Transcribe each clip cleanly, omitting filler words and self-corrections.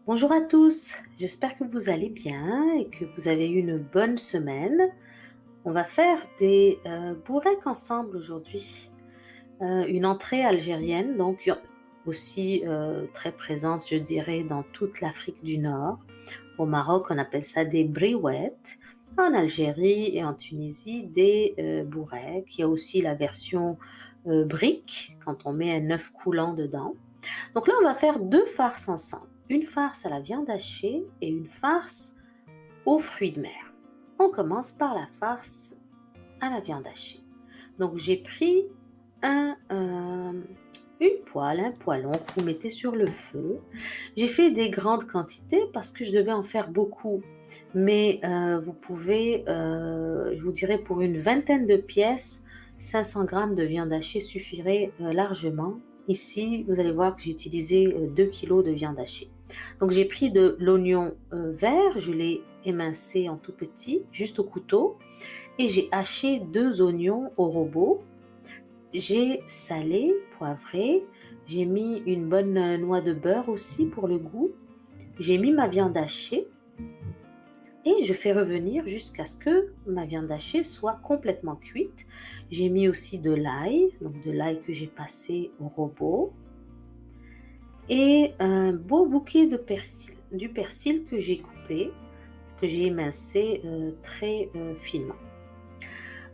Bonjour à tous, j'espère que vous allez bien et que vous avez eu une bonne semaine. On va faire des bourrèques ensemble aujourd'hui. Une entrée algérienne, donc aussi très présente, je dirais, dans toute l'Afrique du Nord. Au Maroc, on appelle ça des briouettes. En Algérie et en Tunisie, des bourrèques. Il y a aussi la version brique, quand on met un œuf coulant dedans. Donc là, on va faire deux farces ensemble. Une farce à la viande hachée et une farce aux fruits de mer. On commence par la farce à la viande hachée. Donc j'ai pris une poêle, un poêlon que vous mettez sur le feu. J'ai fait des grandes quantités parce que je devais en faire beaucoup. Mais vous pouvez, je vous dirais pour une vingtaine de pièces, 500 grammes de viande hachée suffirait largement. Ici, vous allez voir que j'ai utilisé 2 kilos de viande hachée. Donc j'ai pris de l'oignon vert, je l'ai émincé en tout petit, juste au couteau, et j'ai haché 2 oignons au robot. J'ai salé, poivré, j'ai mis une bonne noix de beurre aussi pour le goût. J'ai mis ma viande hachée et je fais revenir jusqu'à ce que ma viande hachée soit complètement cuite. J'ai mis aussi de l'ail, donc de l'ail que j'ai passé au robot, et un beau bouquet de persil, du persil que j'ai coupé, que j'ai émincé très finement.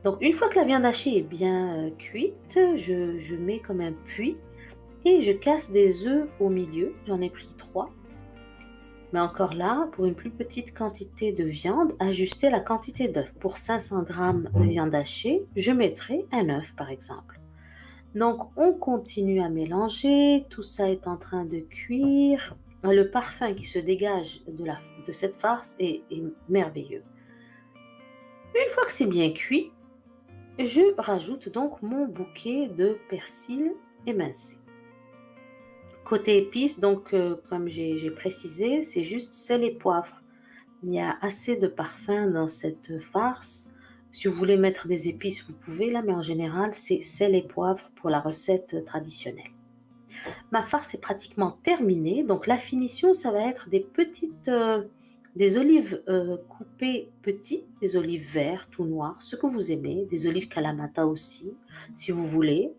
Donc une fois que la viande hachée est bien cuite, je mets comme un puits et je casse des œufs au milieu. J'en ai pris 3. Mais encore là, pour une plus petite quantité de viande, ajustez la quantité d'œufs. Pour 500 grammes de viande hachée, je mettrai un œuf par exemple. Donc on continue à mélanger, tout ça est en train de cuire. Le parfum qui se dégage de cette farce est merveilleux. Une fois que c'est bien cuit, je rajoute donc mon bouquet de persil émincé. Côté épices, donc comme j'ai précisé, c'est juste sel et poivre. Il y a assez de parfum dans cette farce. Si vous voulez mettre des épices, vous pouvez là, mais en général, c'est sel et poivre pour la recette traditionnelle. Ma farce est pratiquement terminée, donc la finition, ça va être des olives coupées petits, des olives vertes ou noires, ce que vous aimez, des olives Kalamata aussi, si vous voulez.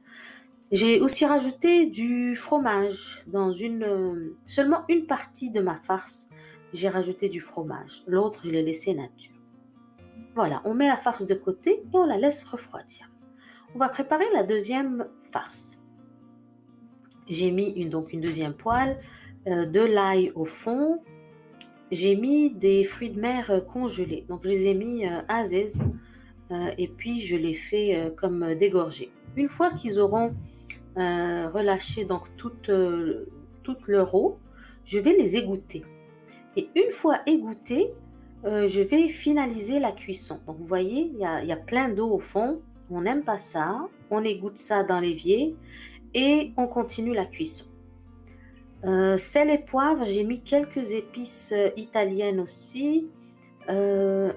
J'ai aussi rajouté du fromage dans seulement une partie de ma farce. J'ai rajouté du fromage. L'autre, je l'ai laissé nature. Voilà, on met la farce de côté et on la laisse refroidir. On va préparer la deuxième farce. J'ai mis donc une deuxième poêle, de l'ail au fond. J'ai mis des fruits de mer congelés. Donc je les ai mis aziz et puis je les fais comme dégorger. Une fois qu'ils auront relâcher donc toute leur eau, je vais les égoutter. Et une fois égouttés, je vais finaliser la cuisson. Donc vous voyez, il y a plein d'eau au fond. On n'aime pas ça. On égoutte ça dans l'évier et on continue la cuisson. Sel et poivre, j'ai mis quelques épices italiennes aussi. Une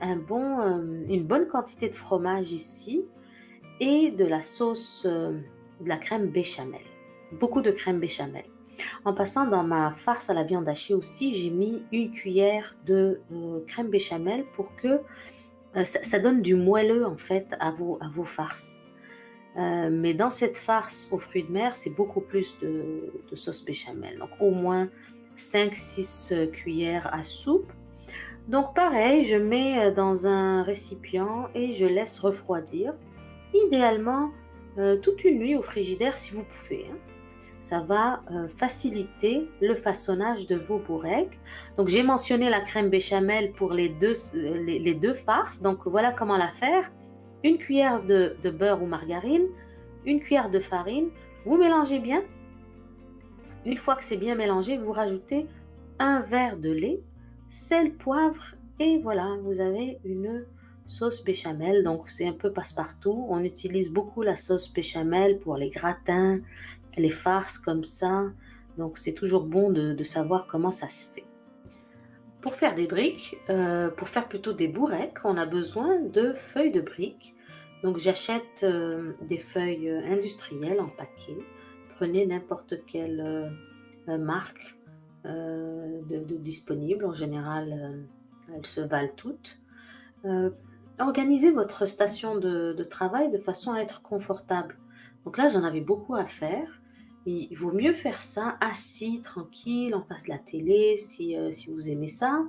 bonne quantité de fromage ici et de la sauce, de la crème béchamel. Beaucoup de crème béchamel. En passant dans ma farce à la viande hachée aussi, j'ai mis une cuillère de crème béchamel pour que ça donne du moelleux en fait à vos farces. Mais dans cette farce aux fruits de mer, c'est beaucoup plus de sauce béchamel. Donc au moins 5-6 cuillères à soupe. Donc pareil, je mets dans un récipient et je laisse refroidir. Idéalement, toute une nuit au frigidaire si vous pouvez. Hein. Ça va faciliter le façonnage de vos bourrèques. Donc j'ai mentionné la crème béchamel pour les deux farces. Donc voilà comment la faire. Une cuillère de beurre ou margarine, une cuillère de farine. Vous mélangez bien. Une fois que c'est bien mélangé, vous rajoutez un verre de lait, sel, poivre et voilà, vous avez une sauce béchamel. Donc c'est un peu passe-partout. On utilise beaucoup la sauce béchamel pour les gratins, les farces comme ça. Donc c'est toujours bon de savoir comment ça se fait. Pour faire des briques, pour faire plutôt des bourrèques, on a besoin de feuilles de briques. Donc j'achète des feuilles industrielles en paquet. Prenez n'importe quelle marque. de disponibles. En général, elles se valent toutes. Heu, Organisez votre station de travail de façon à être confortable. Donc là, j'en avais beaucoup à faire. Il vaut mieux faire ça assis, tranquille, en face de la télé, si vous aimez ça,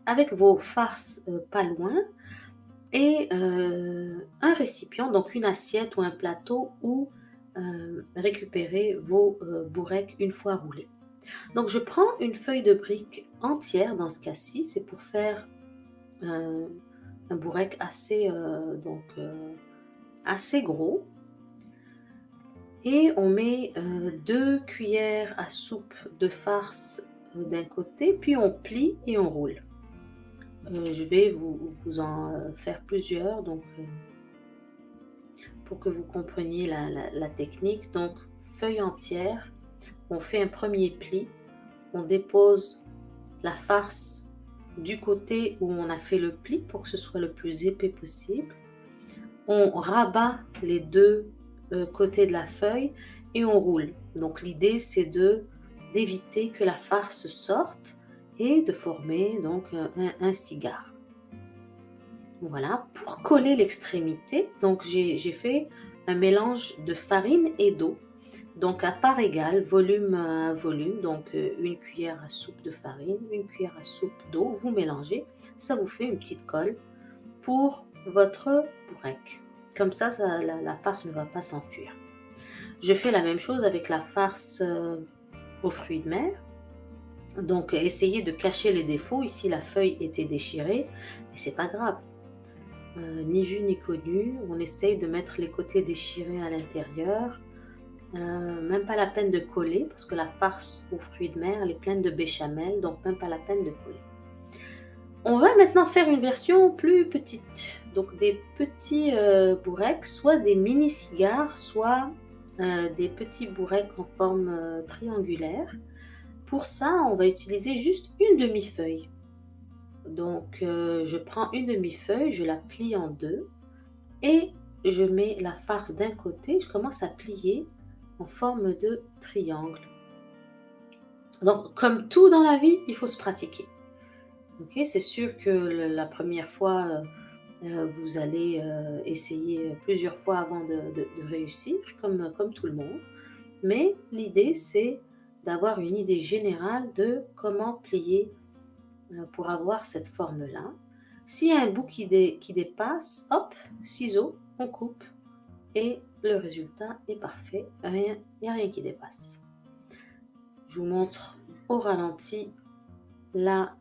avec vos farces, pas loin et un récipient, donc une assiette ou un plateau où, récupérer vos, bourrecs une fois roulés. Donc je prends une feuille de brique entière dans ce cas-ci, c'est pour faire un un bourrec assez, assez gros et on met, 2 cuillères à soupe de farce, d'un côté, puis on plie et on roule. Je vais vous en, faire plusieurs donc, pour que vous compreniez la technique. Donc feuille entière, on fait un premier pli, on dépose la farce du côté où on a fait le pli pour que ce soit le plus épais possible. On rabat les deux côtés de la feuille et on roule. Donc l'idée c'est d'éviter que la farce sorte et de former donc un cigare. Voilà, pour coller l'extrémité, donc j'ai fait un mélange de farine et d'eau. Donc à part égale, volume à volume, donc une cuillère à soupe de farine, une cuillère à soupe d'eau, vous mélangez, ça vous fait une petite colle pour votre bourrec. Comme ça, la farce ne va pas s'enfuir. Je fais la même chose avec la farce aux fruits de mer. Donc essayez de cacher les défauts. Ici, la feuille était déchirée, mais c'est pas grave. Ni vu ni connu, on essaye de mettre les côtés déchirés à l'intérieur. Même pas la peine de coller parce que la farce aux fruits de mer elle est pleine de béchamel, donc même pas la peine de coller. On va maintenant faire une version plus petite, donc des petits bourrecs, soit des mini cigares, soit des petits bourrecs en forme triangulaire. Pour ça, on va utiliser juste une demi-feuille. Donc je prends une demi-feuille, je la plie en deux et je mets la farce d'un côté, je commence à plier en forme de triangle. Donc, comme tout dans la vie, il faut se pratiquer. Ok, c'est sûr que la première fois, vous allez essayer plusieurs fois avant de réussir, comme tout le monde. Mais l'idée, c'est d'avoir une idée générale de comment plier pour avoir cette forme-là. S'il y a un bout qui dépasse, hop, ciseaux, on coupe et le résultat est parfait. Il n'y a rien qui dépasse. Je vous montre au ralenti là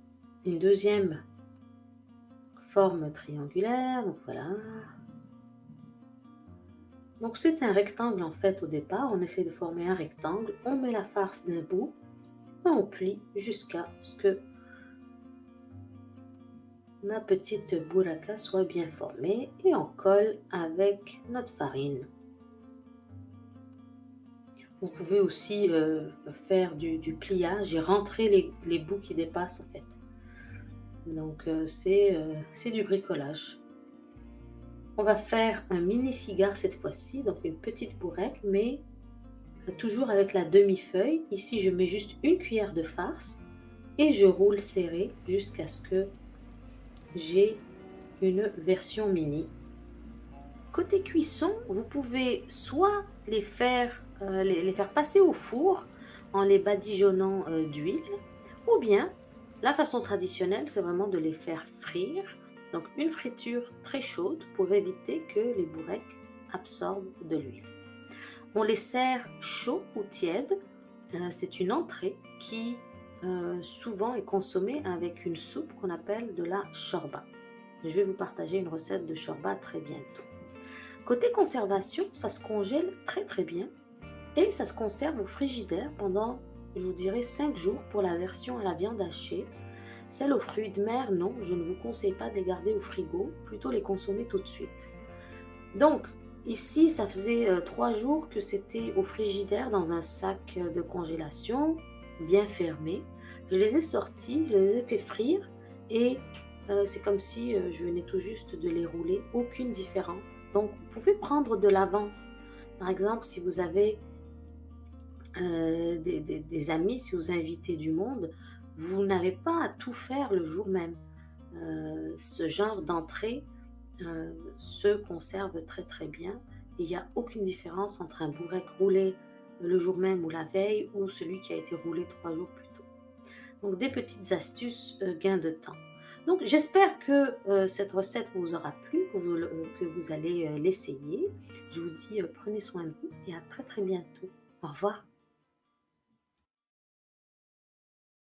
une deuxième forme triangulaire. Donc voilà. Donc c'est un rectangle en fait au départ. On essaie de former un rectangle. On met la farce d'un bout et on plie jusqu'à ce que ma petite burraka soit bien formée et on colle avec notre farine. Vous pouvez aussi faire du pliage et rentrer les bouts qui dépassent en fait. Donc c'est du bricolage. On va faire un mini cigare cette fois-ci, donc une petite bourrec, mais toujours avec la demi-feuille. Ici, je mets juste une cuillère de farce et je roule serré jusqu'à ce que j'ai une version mini. Côté cuisson, vous pouvez soit les faire passer au four en les badigeonnant d'huile, ou bien la façon traditionnelle, c'est vraiment de les faire frire. Donc une friture très chaude pour éviter que les bourrecs absorbent de l'huile. On les sert chaud ou tiède. C'est une entrée qui souvent est consommée avec une soupe qu'on appelle de la shorba. Je vais vous partager une recette de shorba très bientôt. Côté conservation, ça se congèle très très bien et ça se conserve au frigidaire pendant, je vous dirais, 5 jours pour la version à la viande hachée. Celles aux fruits de mer, non, je ne vous conseille pas de les garder au frigo, plutôt les consommer tout de suite. Donc, ici, ça faisait 3 jours que c'était au frigidaire dans un sac de congélation, bien fermé. Je les ai sortis, je les ai fait frire et c'est comme si je venais tout juste de les rouler, aucune différence. Donc, vous pouvez prendre de l'avance. Par exemple, si vous avez des amis, si vous invitez du monde, vous n'avez pas à tout faire le jour même. Ce genre d'entrée se conserve très, très bien et il y a aucune différence entre un bourrec roulé le jour même ou la veille ou celui qui a été roulé 3 jours plus tôt. Donc des petites astuces, gain de temps. Donc j'espère que, cette recette vous aura plu, que vous allez, l'essayer. Je vous dis, prenez soin de vous et à très, très bientôt. Au revoir.